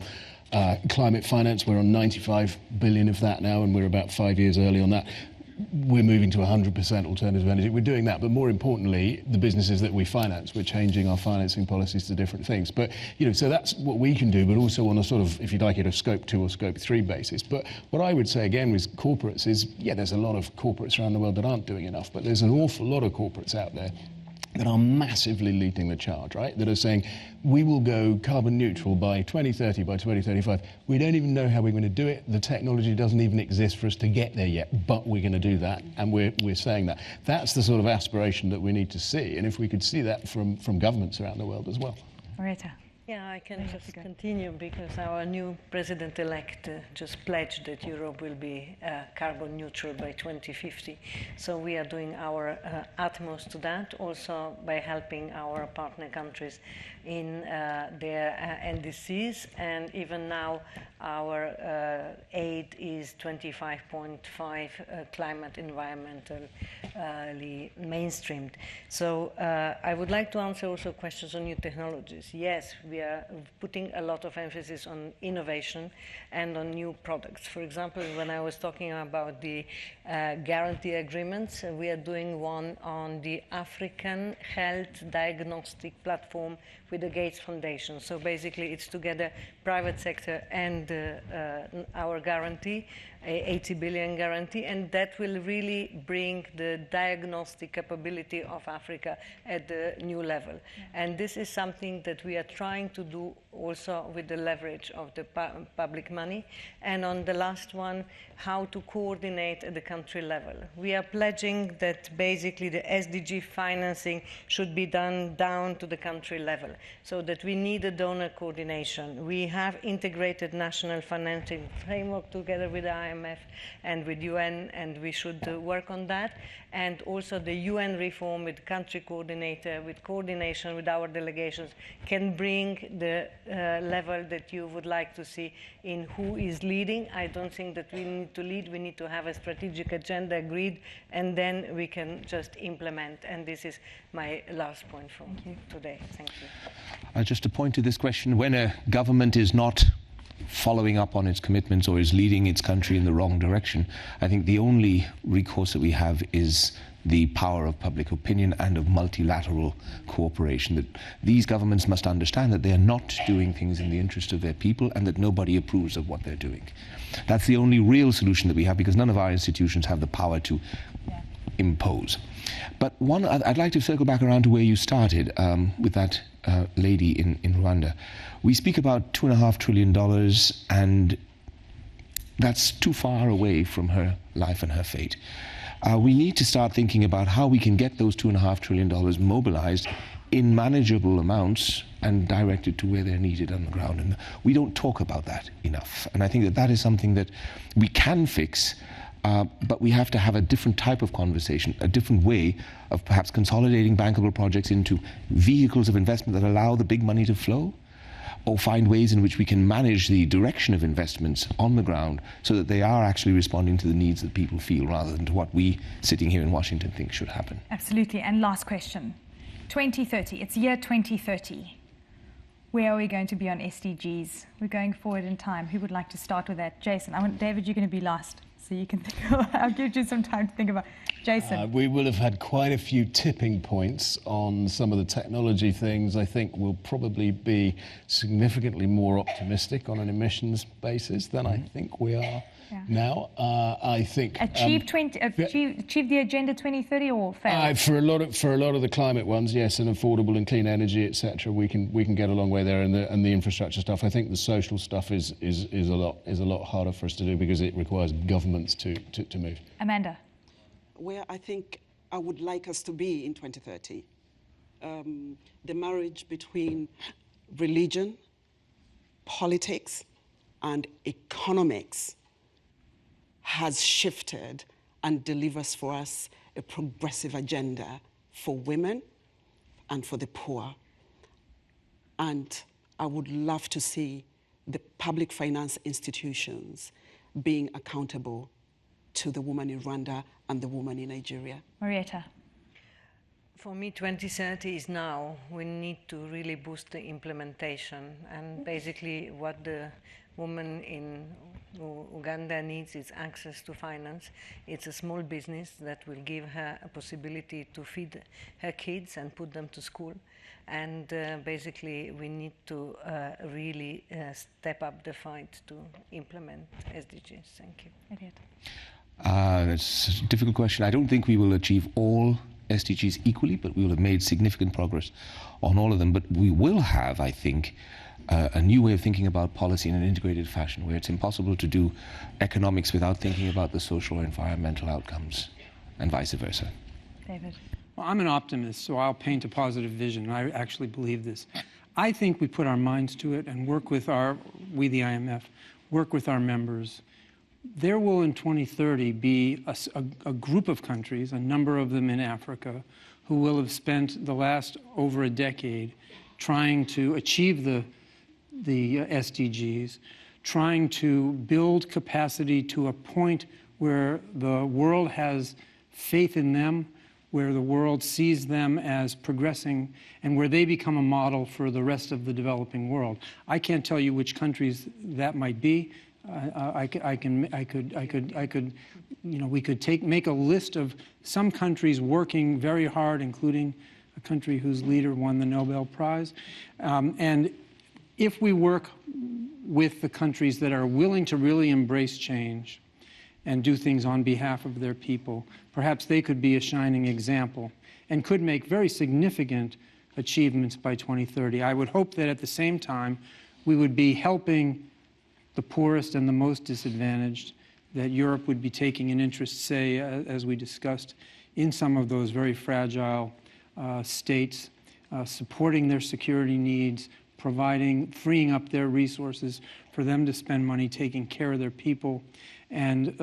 climate finance. We're on 95 billion of that now, and we're about 5 years early on that. We're moving to 100% alternative energy. We're doing that, but more importantly, the businesses that we finance, we're changing our financing policies to different things. But, so that's what we can do, but also on a sort of, if you'd like it, a scope 2 or scope 3 basis. But what I would say again with corporates is, there's a lot of corporates around the world that aren't doing enough, but there's an awful lot of corporates out there that are massively leading the charge, right? That are saying, we will go carbon neutral by 2030, by 2035. We don't even know how we're going to do it. The technology doesn't even exist for us to get there yet, but we're going to do that, and we're saying that. That's the sort of aspiration that we need to see, and if we could see that from governments around the world as well. Marietta. Yeah, I can just continue, because our new president-elect just pledged that Europe will be carbon neutral by 2050. So we are doing our utmost to that, also by helping our partner countries in their NDCs, and even now our aid is 25.5 climate environmentally mainstreamed. So I would like to answer also questions on new technologies. Yes, we are putting a lot of emphasis on innovation and on new products. For example, when I was talking about the guarantee agreements, we are doing one on the African Health Diagnostic Platform with the Gates Foundation. So basically it's together private sector and our guarantee, 80 billion guarantee, and that will really bring the diagnostic capability of Africa at the new level. And this is something that we are trying to do also with the leverage of the public money. And on the last one, how to coordinate at the country level. We are pledging that basically the SDG financing should be done down to the country level, so that we need a donor coordination. We have integrated national financing framework together with the IMF and with UN, and we should work on that. And also the UN reform with country coordinator, with coordination with our delegations, can bring the level that you would like to see in who is leading. I don't think that we need to lead. We need to have a strategic agenda agreed, and then we can just implement. And this is my last point from today. Thank you. Just to point to this question, when a government is not following up on its commitments or is leading its country in the wrong direction, I think the only recourse that we have is the power of public opinion and of multilateral cooperation. That these governments must understand that they are not doing things in the interest of their people and that nobody approves of what they're doing. That's the only real solution that we have, because none of our institutions have the power to impose. But I'd like to circle back around to where you started with that lady in Rwanda. We speak about $2.5 trillion, and that's too far away from her life and her fate. We need to start thinking about how we can get those $2.5 trillion mobilized in manageable amounts and directed to where they're needed on the ground. And we don't talk about that enough. And I think that that is something that we can fix, but we have to have a different type of conversation, a different way of perhaps consolidating bankable projects into vehicles of investment that allow the big money to flow, or find ways in which we can manage the direction of investments on the ground so that they are actually responding to the needs that people feel rather than to what we sitting here in Washington think should happen. Absolutely. And last question. 2030. It's year 2030. Where are we going to be on SDGs? We're going forward in time. Who would like to start with that? Jason. David, you're going to be last, so you can think. I'll give you some time to think about. Jason. We will have had quite a few tipping points on some of the technology things. I think we'll probably be significantly more optimistic on an emissions basis than I think we are now. I think achieve the Agenda 2030 or fail? For a lot of the climate ones, yes, and affordable and clean energy, etc. We can get a long way there, and the infrastructure stuff. I think the social stuff is a lot harder for us to do because it requires governments to move. Amanda. Where I think I would like us to be in 2030, the marriage between religion, politics, and economics has shifted and delivers for us a progressive agenda for women and for the poor. And I would love to see the public finance institutions being accountable to the woman in Rwanda and the woman in Nigeria. Marietta. For me, 2030 is now. We need to really boost the implementation. And basically what the woman in Uganda needs is access to finance. It's a small business that will give her a possibility to feed her kids and put them to school. And basically, we need to really step up the fight to implement SDGs. Thank you. Elliot. That's a difficult question. I don't think we will achieve all SDGs equally, but we will have made significant progress on all of them. But we will have, I think, a new way of thinking about policy in an integrated fashion, where it's impossible to do economics without thinking about the social or environmental outcomes, and vice versa. David. Well, I'm an optimist, so I'll paint a positive vision. I actually believe this. I think we put our minds to it and work with we the IMF, work with our members. There will in 2030 be a group of countries, a number of them in Africa, who will have spent the last over a decade trying to achieve the SDGs, trying to build capacity to a point where the world has faith in them, where the world sees them as progressing, and where they become a model for the rest of the developing world. I can't tell you which countries that might be. We could make a list of some countries working very hard, including a country whose leader won the Nobel Prize. And if we work with the countries that are willing to really embrace change and do things on behalf of their people, perhaps they could be a shining example and could make very significant achievements by 2030. I would hope that at the same time, we would be helping the poorest and the most disadvantaged, that Europe would be taking an interest, say, as we discussed, in some of those very fragile states, supporting their security needs, freeing up their resources for them to spend money taking care of their people, and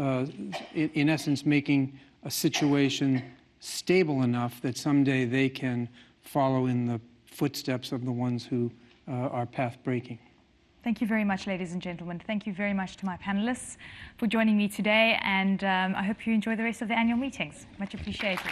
in essence making a situation stable enough that someday they can follow in the footsteps of the ones who are path-breaking. Thank you very much, ladies and gentlemen. Thank you very much to my panelists for joining me today, and I hope you enjoy the rest of the annual meetings. Much appreciated.